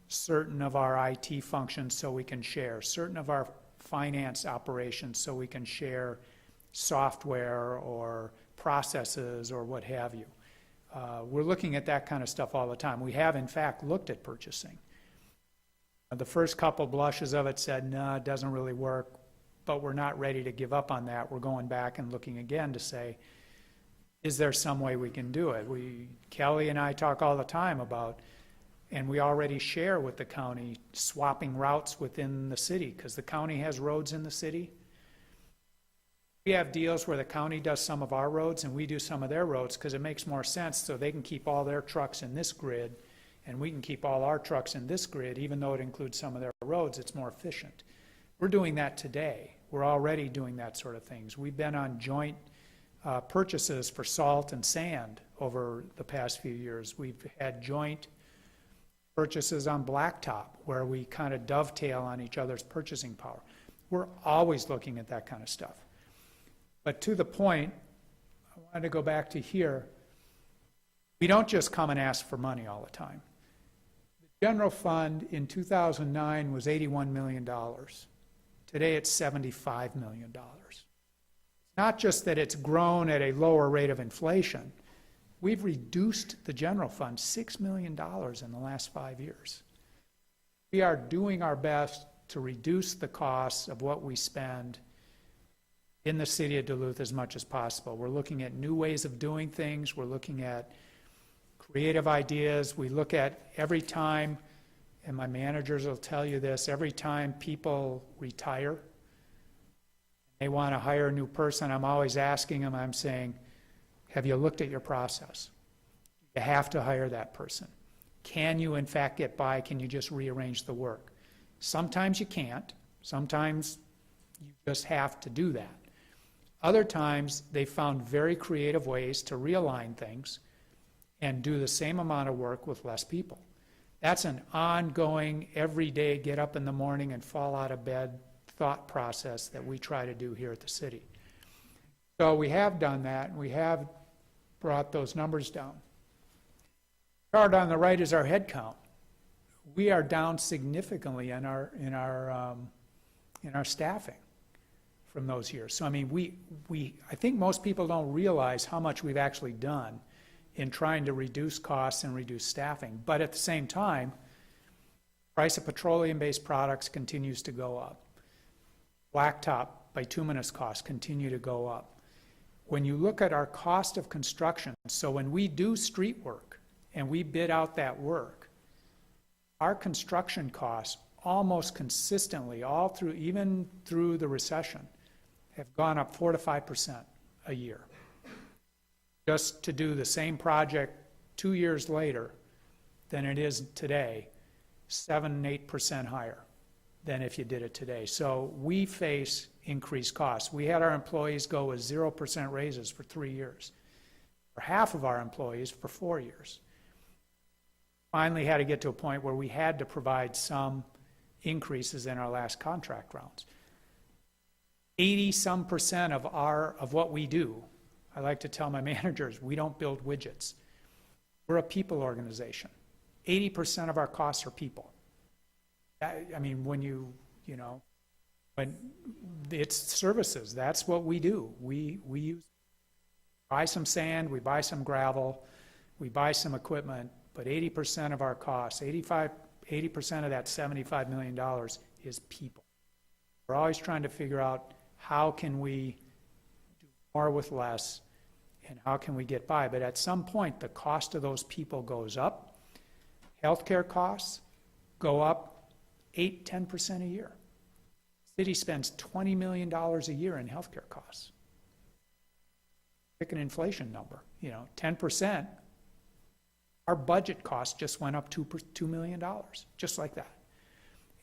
certain of our IT functions so we can share, certain of our finance operations so we can share software or processes or what have you? We're looking at that kind of stuff all the time. We have, in fact, looked at purchasing. The first couple blushes of it said, no, it doesn't really work, but we're not ready to give up on that. We're going back and looking again to say, is there some way we can do it? Kelly and I talk all the time about, and we already share with the county, swapping routes within the city, because the county has roads in the city. We have deals where the county does some of our roads and we do some of their roads because it makes more sense, so they can keep all their trucks in this grid and we can keep all our trucks in this grid, even though it includes some of their roads. It's more efficient. We're doing that today. We're already doing that sort of things. We've been on joint purchases for salt and sand over the past few years. We've had joint purchases on blacktop where we kind of dovetail on each other's purchasing power. We're always looking at that kind of stuff. But to the point, I wanted to go back to here. We don't just come and ask for money all the time. The general fund in 2009 was $81 million. Today it's $75 million. It's not just that it's grown at a lower rate of inflation. We've reduced the general fund $6 million in the last 5 years. We are doing our best to reduce the costs of what we spend in the city of Duluth as much as possible. We're looking at new ways of doing things. We're looking at creative ideas. We look at every time, and my managers will tell you this, every time people retire, they want to hire a new person, I'm always asking them, I'm saying, have you looked at your process? You have to hire that person. Can you in fact get by? Can you just rearrange the work? Sometimes you can't. Sometimes you just have to do that. Other times they found very creative ways to realign things and do the same amount of work with less people. That's an ongoing, everyday, get up in the morning and fall out of bed thought process that we try to do here at the city. So we have done that, and we have brought those numbers down. The chart on the right is our head count. We are down significantly in our staffing from those years. So I mean, I think most people don't realize how much we've actually done in trying to reduce costs and reduce staffing. But at the same time, price of petroleum-based products continues to go up. Blacktop bituminous costs continue to go up. When you look at our cost of construction, so when we do street work and we bid out that work, our construction costs almost consistently, all through, even through the recession, have gone up 4 to 5% a year. Just to do the same project 2 years later than it is today, 7 and 8% higher than if you did it today. So we face increased costs. We had our employees go with 0% raises for 3 years, for half of our employees for 4 years. Finally had to get to a point where we had to provide some increases in our last contract rounds. 80-some% of what we do, I like to tell my managers, we don't build widgets. We're a people organization. 80% of our costs are people. I mean, when when it's services, that's what we do. We buy some sand, we buy some gravel, we buy some equipment, but 80% of our costs, 80% of that $75 million is people. We're always trying to figure out how can we do more with less and how can we get by. But at some point, the cost of those people goes up. Healthcare costs go up 8-10% a year. The city spends $20 million a year in healthcare costs. Pick an inflation number, 10%. Our budget cost just went up $2 million, just like that.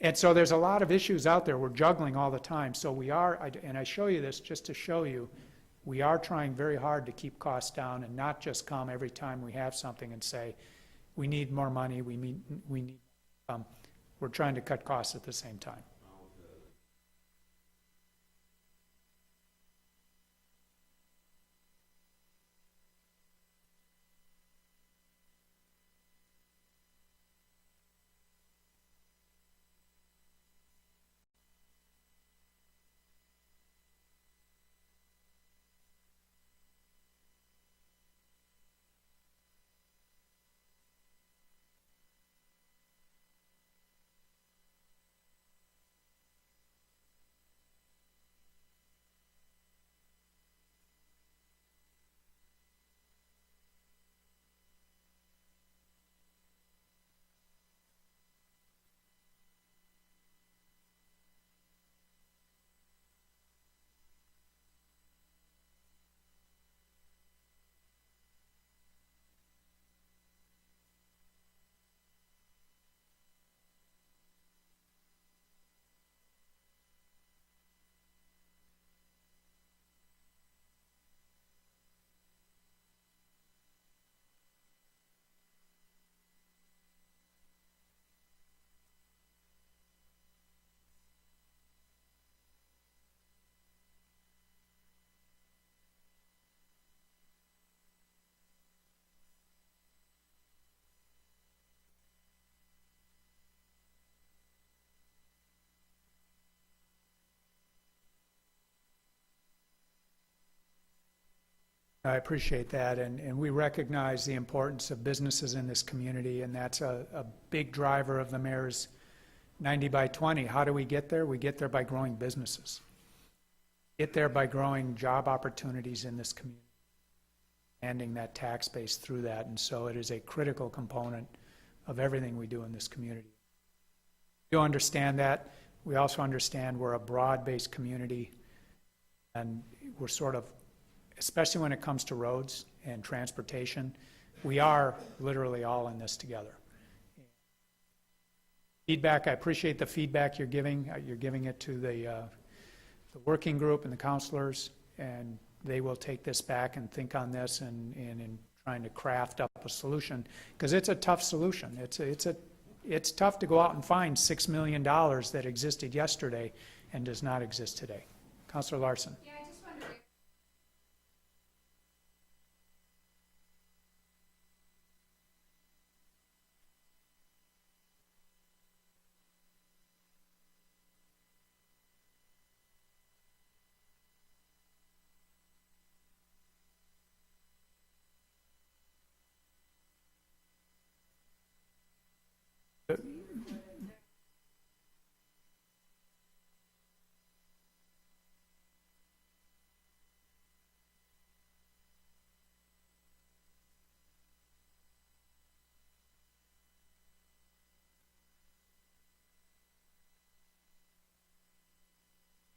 And so there's a lot of issues out there. We're juggling all the time. So we are, and I show you this just to show you, we are trying very hard to keep costs down and not just come every time we have something and say, we need more money, we need, we're trying to cut costs at the same time. I appreciate that, and we recognize the importance of businesses in this community, and that's a big driver of the mayor's 90 by 20. How do we get there? We get there by growing businesses. Get there by growing job opportunities in this community, expanding that tax base through that. And so it is a critical component of everything we do in this community. We do understand that. We also understand we're a broad-based community, and we're sort of, especially when it comes to roads and transportation, we are literally all in this together. Feedback, I appreciate the feedback you're giving. You're giving it to the working group and the counselors, and they will take this back and think on this and in trying to craft up a solution, because it's a tough solution. It's tough to go out and find $6 million that existed yesterday and does not exist today. Councilor Larson. Yeah, I just wonder if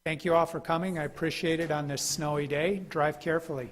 Thank you all for coming. I appreciate it on this snowy day. Drive carefully.